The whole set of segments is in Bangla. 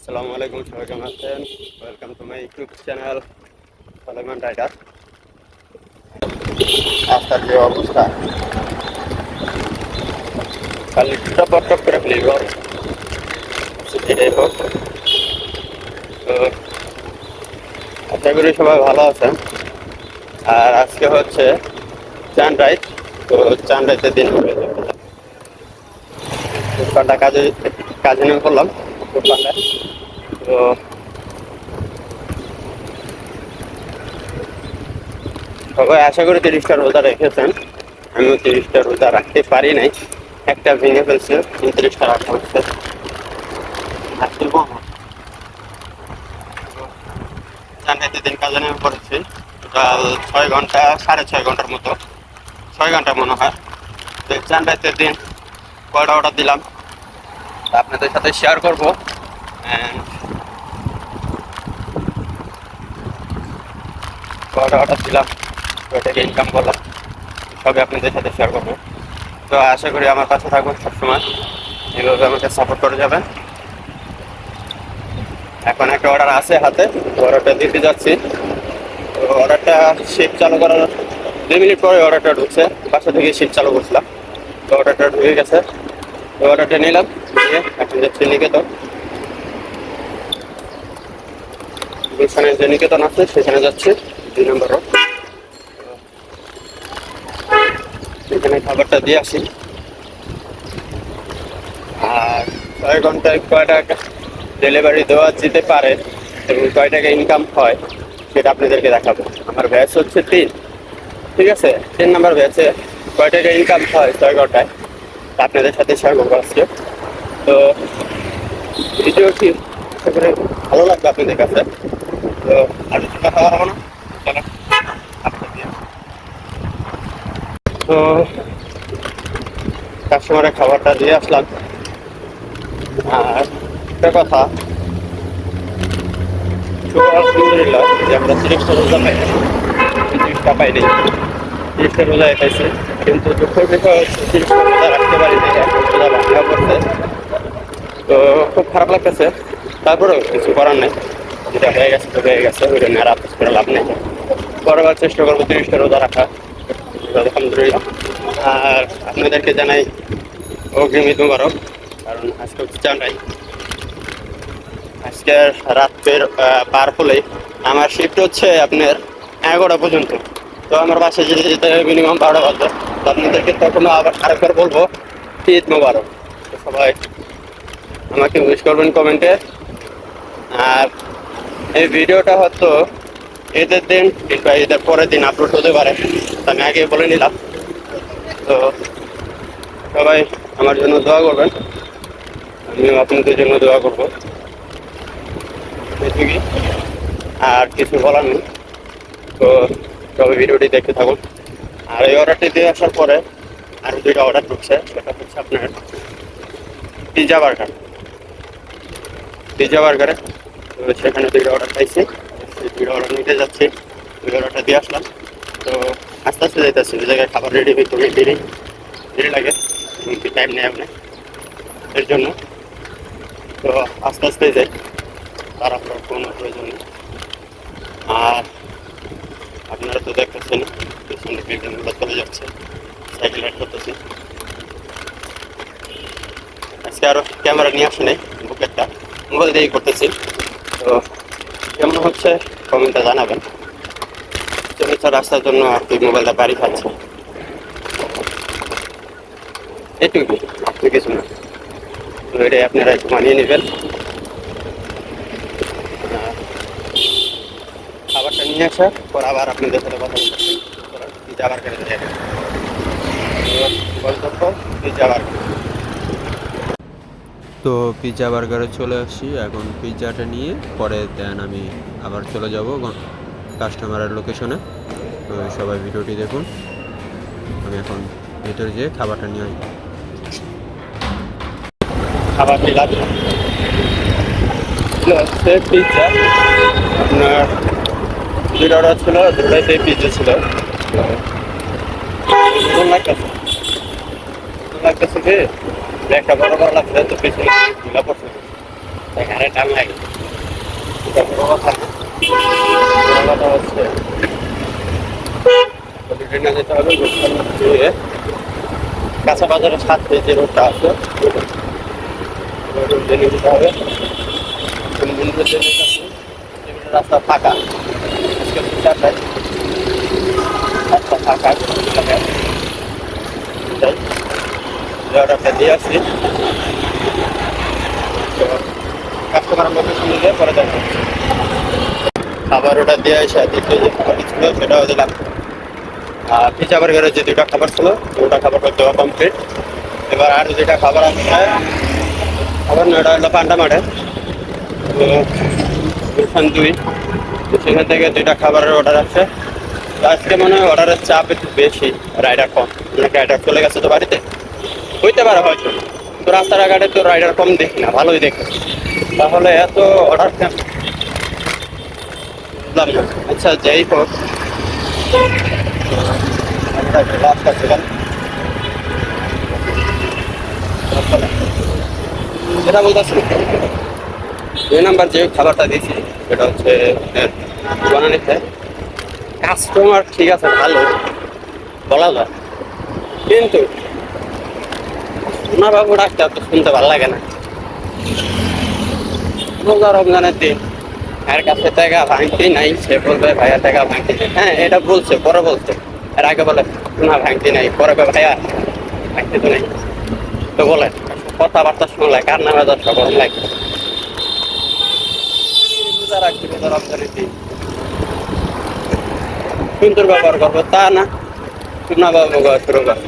আসসালামু আলাইকুম, সবাই কেমন আছেন? Welcome to my YouTube channel Saleman rider. রাস্তার যে অবস্থা, খালি টপ টপ করে ফেলিব। এটাই হোক। তো আশা করি সবাই ভালো আছেন। আর আজকে হচ্ছে চান রাইড। তো চান রাইতের দিন হবে। ফুটপান্ডা কাজে কাজে নেমে পড়লাম ফুটপান্ডায়। তো সবাই আশা করি 30টা রোজা রেখেছেন। আমিও 30টা রোজা রাখতে পারি নাই, একটা ভেঙে ফেলছে। 29টা রাখা হচ্ছে। চান্নাইতে দিন কাজে নেমে পড়েছি। টোটাল 6 ঘন্টা, 6.5 ঘন্টার মতো, 6 ঘন্টা মনে হয়। তো চান্নাইতে দিন কয়টা অর্ডার দিলাম তা আপনাদের সাথে শেয়ার করবো। And কয়টা অর্ডার দিলাম, কয়টাকে ইনকাম করলাম, সবই আপনাদের সাথে শেয়ার করবো। তো আশা করি আমার কাছে থাকবেন সবসময়, এইভাবে আমাকে সাপোর্ট করে যাবেন। এখন একটা অর্ডার আছে হাতে, অর্ডারটা দিতে যাচ্ছি। তো অর্ডারটা শিফট চালু করার 2 মিনিট পরে অর্ডারটা ঢুকছে। বাসা থেকে শিফট চালু করছিলাম, তো অর্ডারটা ঢুকে গেছে। তো অর্ডারটা নিলাম, নিয়ে এখন যাচ্ছি নিকেতন। গুলশানের যে নিকেতন আছে সেখানে যাচ্ছি, 2 নম্বর রোড। সেখানে খাবারটা দিয়ে আসি। আর 6 ঘন্টায় কয় টাকা ডেলিভারি দেওয়া যেতে পারে এবং কয় টাকা ইনকাম হয় সেটা আপনাদেরকে দেখাবো। আমার ব্যাচ হচ্ছে 3, ঠিক আছে? 3 নম্বর ব্যাচে কয় টাকা ইনকাম হয় 6 ঘন্টায় তা আপনাদের সাথে শেয়ার করবো আজকে। তো ভিডিওটি আশা করে ভালো লাগবে আপনাদের কাছে। তো আর কিছু কথা বলবো না, চলো আপনাদের দিয়ে। তো কাস্টমারের খাবারটা দিয়ে আসলাম। আর একটা কথা, আলহামদুলিল্লাহ যে আমরা 30টা রোজা পাই, 30টা পাইনি, 30টা রোজা খাইছি। কিন্তু দুঃখের বিষয় হচ্ছে 30টা রোজা রাখতে পারিনি, এখন রোজা ভাঙা পড়ছে। তো খুব খারাপ লাগতেছে, তারপরেও কিছু করার নেই। যেটা হয়ে গেছে তো হয়ে গেছে, ওইটা নিয়ে আর আফসোস করে লাভ নেই। পরেরবার চেষ্টা করবো 30টা রোজা রাখা, আলহামদুলিল্লাহ। আর আপনাদেরকে জানাই অগ্রিম ঈদ মুবারক, কারণ আজকে হচ্ছে চান রাইড। আজকে রাতের পার হলেই আমার শিফট হচ্ছে আপনার 11টা পর্যন্ত। তো আমার বাসায় যেতে যেতে মিনিমাম 12টা বাজবে। তো আপনাদেরকে তখনও আবার আরেকবার বলবো ঈদ মুবারক। তো সবাই আমাকে উইশ করবেন কমেন্টে। আর এই ভিডিওটা হয়তো ঈদের দিন কিংবা ঈদের পরের দিন আপলোড হতে পারে, তা আমি আগে বলে নিলাম। তো সবাই আমার জন্য দোয়া করবেন, আমিও আপনাদের জন্য দোয়া করবো। এটুকুই, আর কিছু বলার নেই। তো সবাই ভিডিওটি দেখতে থাকুন। আর এই অর্ডারটি দিয়ে আসার পরে আরও 2টা অর্ডার ঢুকছে। সেটা হচ্ছে আপনার পিৎজা বার্গার, পিৎজা বার্গারে। তো সেখানে 2টা অর্ডার পাইছি, সেই 2টা অর্ডার নিতে যাচ্ছি। 2 অর্ডারটা দিয়ে আসলাম। তো আস্তে আস্তে যাইতেছি, ওই জায়গায় খাবার রেডি হইতে অনেক দেরি দেরি লাগে, টাইম নেই আপনার এর জন্য। তো আস্তে আস্তে যাই, তাড়াহুড়োর কোনো প্রয়োজন নেই। আর আপনারা তো দেখতেছেন পেছনে বিল্ডিংগুলো চলে যাচ্ছে, সাইকেল রাইড করতেছি। আজকে আরও ক্যামেরা নিয়ে আসে নাই, বুকেরটা মোবাইল দিয়েই করতেছি। তো কেমন হচ্ছে কমেন্টটা জানাবেন। চলেছে রাস্তার জন্য আর কি মোবাইলটা বাড়ি খাচ্ছে, এটুকু, আপনি কিছু না। তো এটাই আপনারা একটু মানিয়ে নেবেন। খাবারটা নিয়ে আসার পর আবার আপনাদের সাথে কথা বলতেছি। পিৎজা বার্গারে যাবেন, গন্তব্য পিৎজা বার্গার। তো পিৎজা বার্গারে চলে আসি। এখন পিৎজাটা নিয়ে পরে দেন আমি আবার চলে যাব কাস্টমারের লোকেশনে। তো সবাই ভিডিওটি দেখুন, আমি এখন ভিতরে যেয়ে খাবারটা নিয়ে আসবো। খাবার নিলাম, হচ্ছে পিৎজা। আপনার 2টা অর্ডার ছিল, 2টাইতেই পিৎজা ছিল। সুন্দর লাগতেছে, সুন্দর লাগতেছে কি একটা বড় বড় লাগছে, তো পিছনে ঢিলা পড়ছে। ঘাড়ে টান লাগে, এটা বড় কথা না। বড় কথা হচ্ছে ট্রেনে যেতে হবে, ধুয়ে কাঁচা বাজারের সাথে যে রোডটা আছে রোড জেনে যেতে হবে। রাস্তা ফাঁকা, আজকে 4টায় রাস্তা ফাঁকা, অর্ডারটা দিয়ে আসছি। তো কাস্টমার লোকেশন দিলে পরে দেখো খাবার ওটা দিয়ে আসে। দ্বিতীয় যে খাবারটি ছিল সেটাও দিলাম। আর পিজা বার্গারের যে 2টা খাবার ছিল 2টা খাবার দেওয়া কমপ্লিট। এবার আর 2টা খাবার আসছে, খাবার না, ওটা হলো পান্ডা মাঠে গুলশান 2, সেখান থেকে 2টা খাবারের অর্ডার আসছে। তো আজকে মনে হয় অর্ডারের চাপ একটু বেশি, রাইডার কম, অনেক রাইডার চলে গেছে তো বাড়িতে, হইতে পারে হয়তো। তো রাস্তাঘাটে তো রাইডার কম দেখি না, ভালোই দেখি, তাহলে এত অর্ডার কেন বুঝলাম না। আচ্ছা যাই হোক, রাস্তা ছিলাম যেটা বলতেছি 2 নাম্বার যে খাবারটা দিয়েছি সেটা হচ্ছে বনানীতে। কাস্টমার ঠিক আছে ভালো বলা যায়, কিন্তু সোনা বাবু ডাক্তার তো শুনতে ভালো লাগে না। রোজা রমজানের দিন এর কাছে টাকা ভাঙতি নাই, সে বলবে ভাইয়া টাকা ভাঙতি নেই। হ্যাঁ এটা বলছে, পরে বলছে, এর আগে বলে সোনা ভাঙতি নাই, পরে ভাইয়া ভাঙতি তো নেই। তো বলে কথাবার্তা শুনলে কার নামে দশটা গরম লাগে। রোজা রাখছি, রোজা রমজানের দিন সুন্দর ব্যবহার করবো তা না, সোনা বাবু শুরু করে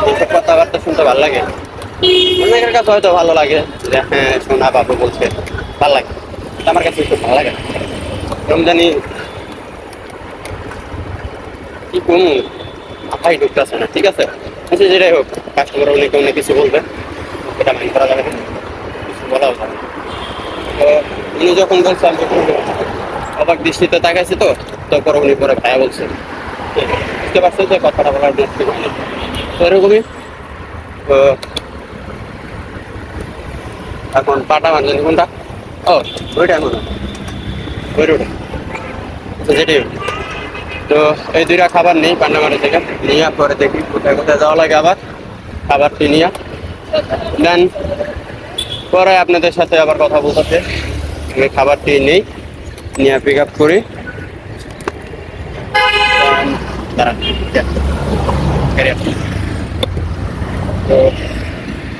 এইসব কথাবার্তা শুনতে ভালো লাগে। অনেকের কাছে হয়তো ভালো লাগে যে হ্যাঁ সোনা বাবু বলছে, ভালো লাগে, আমার কাছে খুব ভালো লাগে। রমজানি কি কোন মাথায় ঢুকতেছে না, ঠিক আছে। আচ্ছা যেটাই হোক, কাস্টমার অনেকে অনেক কিছু বলবে, এটা মাইন্ড করা যাবে না, কিছু বলাও যাবে না। তো উনি যখন বলছে আমি অবাক দৃষ্টিতে তাকাইছি, তো পরে উনি পরে ভাইয়া বলছে, বুঝতে পারছে যে কথাটা বলার দৃষ্টি হয়নি। তো এরকমই। তো এখন পাটা মানছেন কোনটা? ও ওইটা মনে হয় ওই রোডে, যেটাই হোক। তো এই 2টা খাবার নেই পান্ডামারি থেকে, নিয়ে পরে দেখি কোথায় কোথায় যাওয়া লাগে, আবার খাবারটি নিয়ে দেন পরে আপনাদের সাথে আবার কথা বলতে। আমি খাবারটি নেই, নিয়ে পিক আপ করি। দাঁড়ান, তো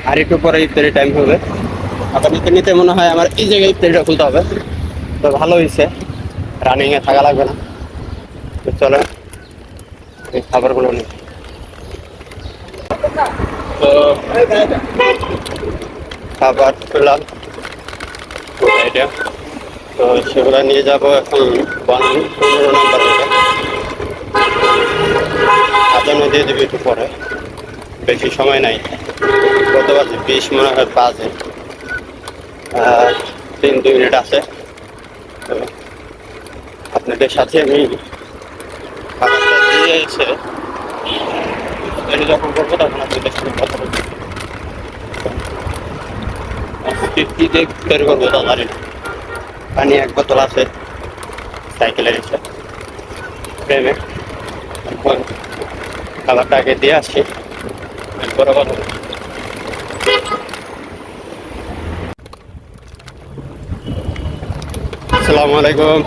আর একটু পরে ইফতারি টাইম হবে। আবার নিতে নিতে মনে হয় আমার এই জায়গায় ইফতারিটা খুলতে হবে। তো ভালো হয়েছে, রানিংয়ে থাকা লাগবে না। তো চলো এই খাবারগুলো নিই। তো খাবার পেলাম এটা, তো সেগুলো নিয়ে যাবো এখন 15 নাম্বার থেকে। আজানও দিয়ে দেবে একটু পরে, বেশি সময় নাই। কত বাজে? 20 মনে হয় বাজে, 3-2 মিনিট আছে। তো আপনাদের সাথে আমি খাবারটা দিয়ে এসে যখন করবো তখন আপনাদের সাথে কথা বলবো। কি দিয়ে তৈরি করবো তা জানি না। পানি 1 বোতল আছে সাইকেলের এসে ফ্রেমে। এখন খাবারটা আগে দিয়ে আসি, এরপরে কথা বলবো। আসসালামু আলাইকুম।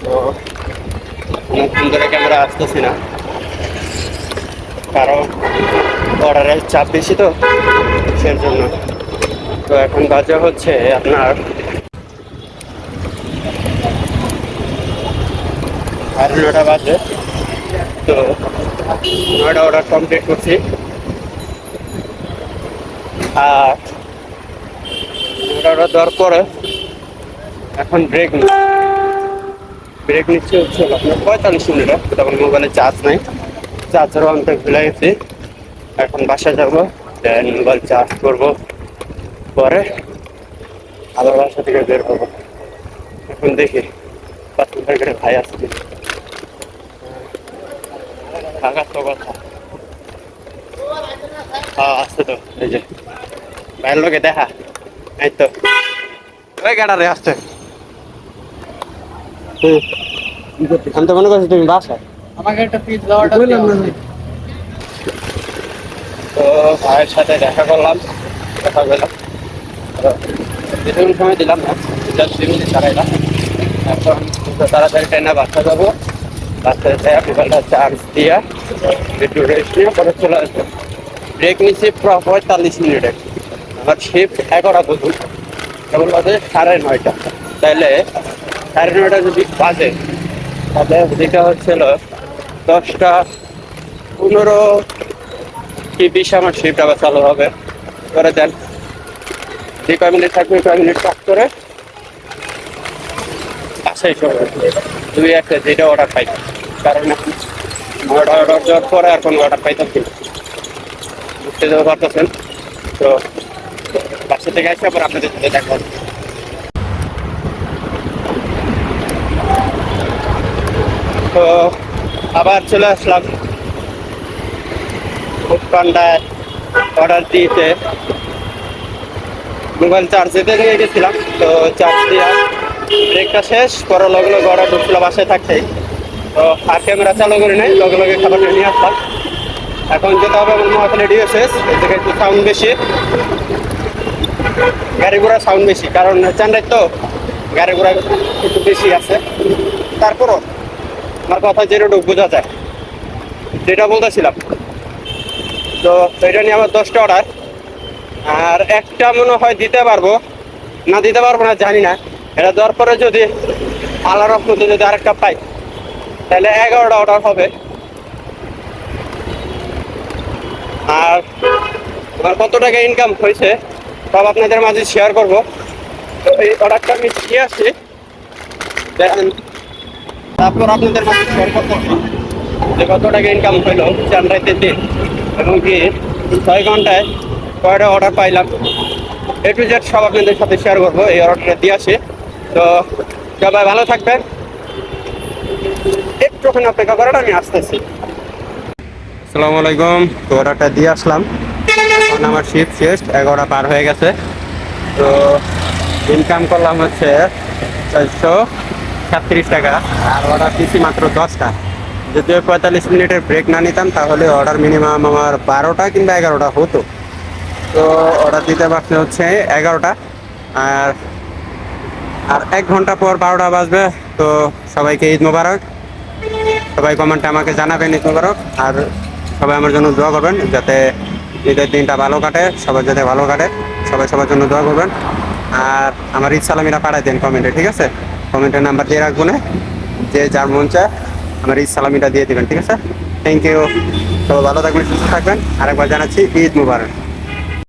তো অনেকক্ষণ ধরে ক্যামেরা আসতেছি না, কারণ অর্ডারের চাপ বেশি তো, সেই জন্য। তো এখন বাজে হচ্ছে আপনার 9:30 বাজে। তো 9টা অর্ডার কমপ্লিট করছি, আর 9টা অর্ডার দেওয়ার পরে এখন ব্রেক নিচ্ছে হচ্ছে আপনার 45 মিনিটে। তখন মোবাইলে চার্জ নাই, চার্জারও আমি ভুলে গেছি। এখন বাসায় যাবো, দেন মোবাইল চার্জ করবো, পরে আবার বাসা থেকে বের হবো। এখন দেখি পাঁচমিনিটের করে ভাই আসছে, থাকার তো কথা। হ্যাঁ আসছে তো, এই যে ভাইয়ের লোকে দেখা এই তো ওই গাড়ারে আসছে। আমি তো মনে করছি তুমি বাসায়। আমাকে একটা পিৎজা অর্ডার দিও। তো ভাইয়ের সাথে দেখা করলাম, কথা বললাম। তো বেশিক্ষণ সময় দিলাম না, জাস্ট 2 মিনিট ছাড়াইলাম। এখন তো তাড়াতাড়ি ট্রেনে বাসা যাবো, বাসায় যাই মোবাইলটা চার্জ দিয়া একটু রেস্ট নিয়ে পরে চলে আসবো। ব্রেক নিচ্ছি 45 মিনিটে, আমার শিফট 11টা পর্যন্ত, কেবল বাজে 9:30। তাইলে 9:30 যদি বাজে তাহলে যেটা হচ্ছিল 10টা 15 কি 20 আমার শিফট আবার চালু হবে। করে দেন যে কয় মিনিট থাকবে কয় মিনিট কাজ করে আসাই সব 2-1 যেটা অর্ডার পাই, কারণ অর্ডার দেওয়ার পরে আর কোনো অর্ডার পাইতেছি না, বুঝতে দেওয়া পারতেছেন। তো বাসা থেকে আসে আবার আপনাদের সাথে দেখা হবে। তো আবার চলে আসলাম ফুডপান্ডায়, অর্ডার দিতে মোবাইল চার্জ দিতে নিয়ে গেছিলাম। তো চার্জ দিয়া ব্রেকটা শেষ পরে লগে লগে অর্ডার ঢুকছিল বাসায় থাকতেই। তো আর ক্যামেরা চালু করে নেই, লগে লগে খাবারটা নিয়ে আসলাম। এখন যেতে হবে আমার মহাখালী ডিএসএস, এর থেকে একটু সাউন্ড বেশি, গাড়ি ঘোড়া সাউন্ড বেশি, কারণ চান্ডাই তো গাড়ি ঘোড়া একটু বেশি আছে। তারপরও আমার কথা যেটুকু বোঝা যায়, যেটা বলতেছিলাম। তো এটা নিয়ে আমার 10টা অর্ডার, আর একটা মনে হয় দিতে পারবো, না দিতে পারবো না জানি না। এটা দেওয়ার পরে যদি আল্লাহর রহমতে যদি আরেকটা পাই তাহলে 11টা অর্ডার হবে। আর আমার কত টাকা ইনকাম হয়েছে সব আপনাদের মাঝে শেয়ার করবো। তো এই অর্ডারটা আমি দিয়ে আসছি, তারপর আপনাদের মাঝে শেয়ার করতে হবে যে কত টাকা ইনকাম হইলো 4 রাতের দিন, এবং কি 6 ঘন্টায় কয়টা অর্ডার পাইলাম, A to Z সব আপনাদের সাথে শেয়ার করবো। এই অর্ডারটা দিয়ে আসি। তো সবাই ভালো থাকবেন, একটুখানি অপেক্ষা করেন, আমি আসতেছি। আসসালামু আলাইকুম। তো অর্ডারটা দিয়ে আসলাম, এখন আমার শিফট শেষ, 11টা পার হয়ে গেছে। তো ইনকাম করলাম হচ্ছে 437 টাকা, আর অর্ডার দিচ্ছি মাত্র 10টা। যদিও 45 মিনিটের ব্রেক না নিতাম তাহলে অর্ডার মিনিমাম আমার 12টা কিংবা 11টা হতো। তো অর্ডার দিতে পারছে হচ্ছে 11টা, আর আর 1 ঘন্টা পর 12টা বাজবে। তো সবাইকে ঈদ মোবারক, সবাই কমেন্টে আমাকে জানাবেন ঈদ মোবারক, আর সবাই আমার জন্য দোয়া করবেন যাতে ঈদের দিনটা ভালো কাটে, সবার যাতে ভালো কাটে, সবাই সবার জন্য দোয়া করবেন। আর আমার ঈদ সালামিটা পাঠাই দেন কমেন্টে, ঠিক আছে? কমেন্টের নাম্বার দিয়ে রাখবো না, যে যার মন চায় আমার ঈদ সালামিটা দিয়ে দিবেন, ঠিক আছে? Thank you. সবাই ভালো থাকবেন, সুস্থ থাকবেন, আরেকবার জানাচ্ছি ঈদ মোবারক।